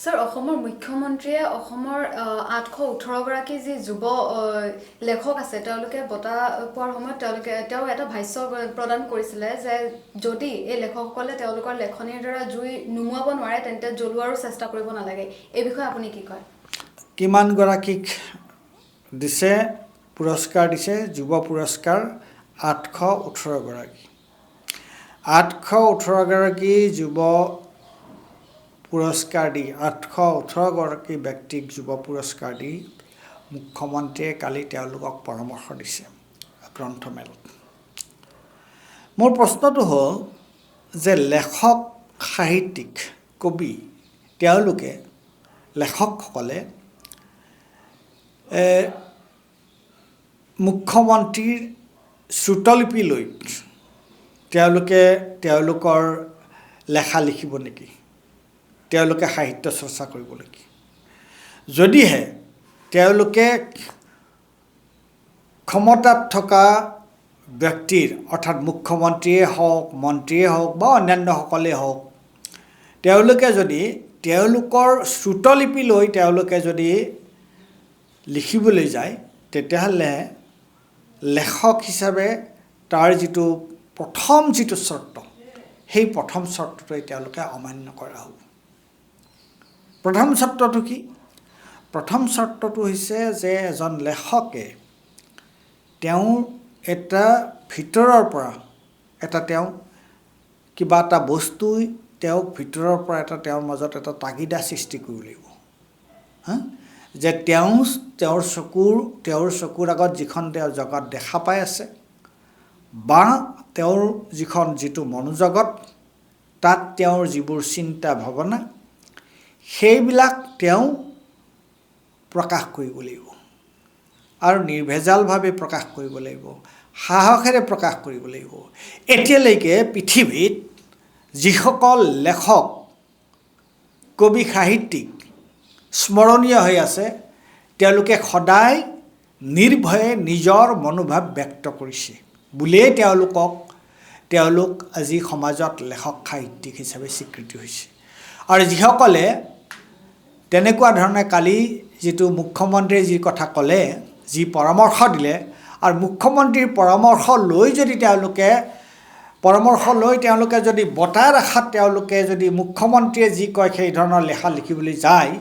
Sir অসমৰ মুখ্যমন্ত্ৰীয়ে অসমৰ 818 গৰাকী যি যুৱ লেখক আছে তেওঁলোকে বঁটা পোৱাৰ সময়ত তেওঁ এটা ভাষ্য প্ৰদান কৰিছিলে যে যদি এই লেখকসকলে তেওঁলোকৰ লেখনিৰ দ্বাৰা জুই নুমুৱাব নোৱাৰে তেন্তে জ্বলোৱাৰো চেষ্টা কৰিব নালাগে এই বিষয়ে আপুনি কি কয় কিমান গৰাকীক দিছে পুৰস্কাৰ দিছে যুৱ পুৰস্কাৰ 818 গৰাকী 818 গৰাকী যুৱ পুৰস্কাৰ দি 818 গৰাকী ব্যক্তিক যুৱ পুৰস্কাৰ দি মুখ্যমন্ত্ৰীয়ে কালি তেওঁলোকক পৰামৰ্শ দিছে গ্ৰন্থমেলত মোৰ প্ৰশ্নটো হ'ল যে লেখক সাহিত্যিক কবি তেওঁলোকে লেখকসকলে মুখ্যমন্ত্ৰীৰ শ্ৰুতলিপি লৈ তেওঁলোকে তেওঁলোকৰ লেখা লিখিব নেকি তেওঁলোকে সাহিত্য চৰ্চা কৰিব নেকি যদিহে তেওঁলোকে ক্ষমতাত থকা ব্যক্তিৰ অৰ্থাৎ মুখ্যমন্ত্ৰীয়ে হওক মন্ত্ৰীয়ে হওক বা অন্যান্যসকলে হওক তেওঁলোকে যদি তেওঁলোকৰ শ্ৰুতলিপি লৈ তেওঁলোকে যদি লিখিবলৈ যায় তেতিয়াহ'লে লেখক হিচাপে তাৰ যিটো প্ৰথম যিটো চৰ্ত সেই প্ৰথম চৰ্তটোৱে তেওঁলোকে অমান্য কৰা হ'ব প্ৰথম চৰ্তটো কি প্ৰথম চৰ্তটো হৈছে যে এজন লেখকে তেওঁৰ এটা ভিতৰৰ পৰা এটা তেওঁ কিবা এটা বস্তু তেওঁক ভিতৰৰ পৰা এটা তেওঁৰ মাজত এটা তাগিদা সৃষ্টি কৰিব লাগিব যে তেওঁৰ চকুৰ আগত যিখন তেওঁ জগত দেখা পাই আছে বা তেওঁৰ যিটো মনোজগত তাত তেওঁৰ যিবোৰ চিন্তা ভাৱনা সেইবিলাক তেওঁ প্ৰকাশ কৰিব লাগিব আৰু নিৰ্ভেজালভাৱে প্ৰকাশ কৰিব লাগিব সাহসেৰে প্ৰকাশ কৰিব লাগিব এতিয়ালৈকে পৃথিৱীত যিসকল লেখক কবি সাহিত্যিক স্মৰণীয় হৈ আছে তেওঁলোকে সদায় নিৰ্ভয়ে নিজৰ মনোভাৱ ব্যক্ত কৰিছে বুলিয়েই তেওঁলোক আজি সমাজত লেখক সাহিত্যিক হিচাপে স্বীকৃতি হৈছে আৰু যিসকলে তেনেকুৱা ধৰণে কালি যিটো মুখ্যমন্ত্ৰীয়ে যি কথা ক'লে যি পৰামৰ্শ দিলে আৰু মুখ্যমন্ত্ৰীৰ পৰামৰ্শ লৈ তেওঁলোকে যদি বঁটাৰ আশাত তেওঁলোকে যদি মুখ্যমন্ত্ৰীয়ে যি কয় সেই ধৰণৰ লেখা লিখিবলৈ যায়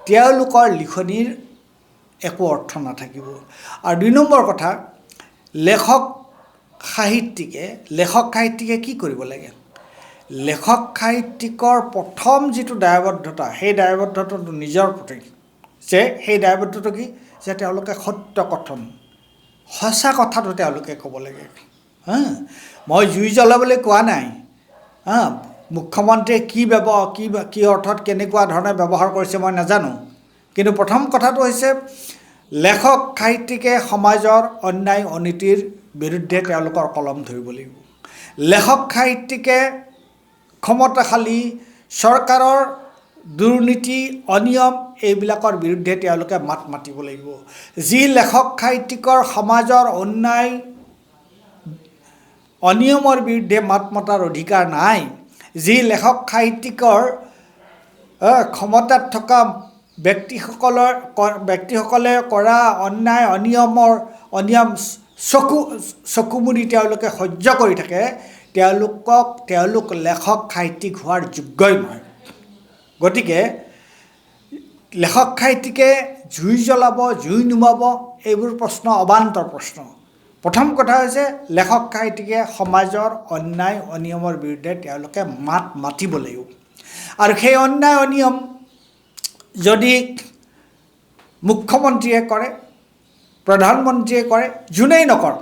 তেওঁলোকৰ লিখনিৰ একো অৰ্থ নাথাকিব আৰু 2 নম্বৰ কথা লেখক সাহিত্যিকে কি কৰিব লাগে লেখক সাহিত্যিকৰ প্ৰথম যিটো দায়বদ্ধতা সেই দায়বদ্ধতাটো নিজৰ প্ৰতি যে সেই দায়বদ্ধতাটো কি যে তেওঁলোকে সত্য কথন সঁচা কথাটো তেওঁলোকে ক'ব লাগে মই জুই জ্বলাবলৈ কোৱা নাই মুখ্যমন্ত্ৰীয়ে কি অৰ্থত কেনেকুৱা ধৰণে ব্যৱহাৰ কৰিছে মই নাজানো কিন্তু প্ৰথম কথাটো হৈছে লেখক সাহিত্যিকে সমাজৰ অন্যায় অনীতিৰ বিৰুদ্ধে তেওঁলোকৰ কলম ধৰিব লাগিব লেখক সাহিত্যিকে ক্ষমতাশালী চৰকাৰৰ দুৰ্নীতি অনিয়ম এইবিলাকৰ বিৰুদ্ধে তেওঁলোকে মাত মাতিব লাগিব যি লেখক সাহিত্যিকৰ সমাজৰ অন্যায় অনিয়মৰ বিৰুদ্ধে মাত মতাৰ অধিকাৰ নাই যি লেখক সাহিত্যিকৰ ক্ষমতাত থকা ব্যক্তিসকলে কৰা অন্যায় অনিয়ম চকুমুদি তেওঁলোকে সহ্য কৰি থাকে তেওঁলোক লেখক সাহিত্যিক হোৱাৰ যোগ্যই নহয় গতিকে লেখক সাহিত্যিকে জুই জ্বলাব জুই নুমাব এইবোৰ প্ৰশ্ন অবান্তৰ প্ৰশ্ন প্ৰথম কথা হৈছে লেখক সাহিত্যিকে সমাজৰ অন্যায় অনিয়মৰ বিৰুদ্ধে তেওঁলোকে মাত মাতিব লাগিব আৰু সেই অন্যায় অনিয়ম যদি মুখ্যমন্ত্ৰীয়ে কৰে প্ৰধানমন্ত্ৰীয়ে কৰে যোনেই নকৰক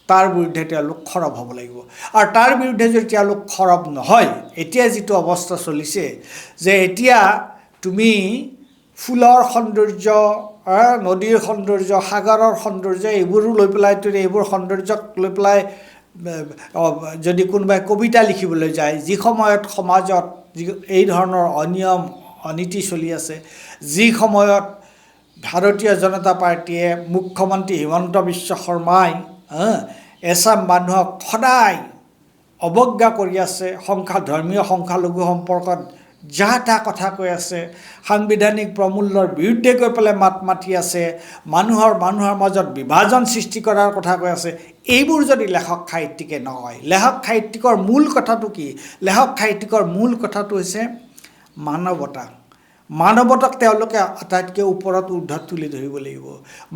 তাৰ বিৰুদ্ধে তেওঁলোক খৰব হ'ব লাগিব আৰু তাৰ বিৰুদ্ধে যদি তেওঁলোক খৰব নহয় এতিয়া যিটো অৱস্থা চলিছে যে এতিয়া তুমি ফুলৰ সৌন্দৰ্য নদীৰ সৌন্দৰ্য সাগৰৰ সৌন্দৰ্য এইবোৰো লৈ পেলাই এইবোৰ সৌন্দৰ্যক লৈ পেলাই যদি কোনোবাই কবিতা লিখিবলৈ যায় যি সময়ত সমাজত এই ধৰণৰ অনিয়ম অনীতি চলি আছে যি সময়ত ভাৰতীয় জনতা পাৰ্টিয়ে মুখ্যমন্ত্ৰী হিমন্ত বিশ্ব শৰ্মাই এছাম মানুহক সদায় অৱজ্ঞা কৰি আছে ধৰ্মীয় সংখ্যালঘু সম্পৰ্কত যাহ তাহ কথা কৈ আছে, সাংবিধানিক প্ৰমূল্যৰ বিৰুদ্ধে গৈ পেলাই মাত মাতি আছে, মানুহৰ মাজত বিভাজন সৃষ্টি কৰাৰ কথা কৈ আছে, এইবোৰ যদি লেখক সাহিত্যিকে নহয়, লেখক সাহিত্যিকৰ মূল কথাটো কি? লেখক সাহিত্যিকৰ মূল কথাটো হৈছে মানৱতা। মানৱতাক তেওঁলোকে আটাইতকৈ ওপৰত ঊৰ্ধত তুলি ধৰিব লাগিব।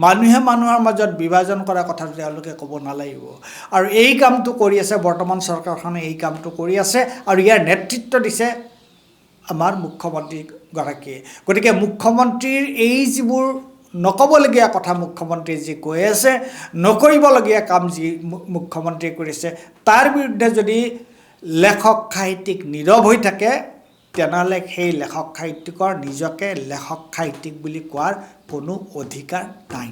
মানুহে মানুহৰ মাজত বিভাজন কৰা কথাটো তেওঁলোকে ক'ব নালাগিব। আৰু এই কামটো কৰি আছে, বৰ্তমান চৰকাৰখনে এই কামটো কৰি আছে, আৰু ইয়াৰ নেতৃত্ব দিছে আমাৰ মুখ্যমন্ত্ৰীগৰাকীয়ে। গতিকে মুখ্যমন্ত্ৰীৰ এই যিবোৰ নক'বলগীয়া কথা মুখ্যমন্ত্ৰীয়ে যি কৈ আছে, নকৰিবলগীয়া কাম যি মুখ্যমন্ত্ৰীয়ে কৰিছে, তাৰ বিৰুদ্ধে যদি লেখক সাহিত্যিক নীৰৱ হৈ থাকে, তেনেহ'লে সেই লেখক সাহিত্যিকৰ নিজকে লেখক সাহিত্যিক বুলি কোৱাৰ কোনো অধিকাৰ নাই।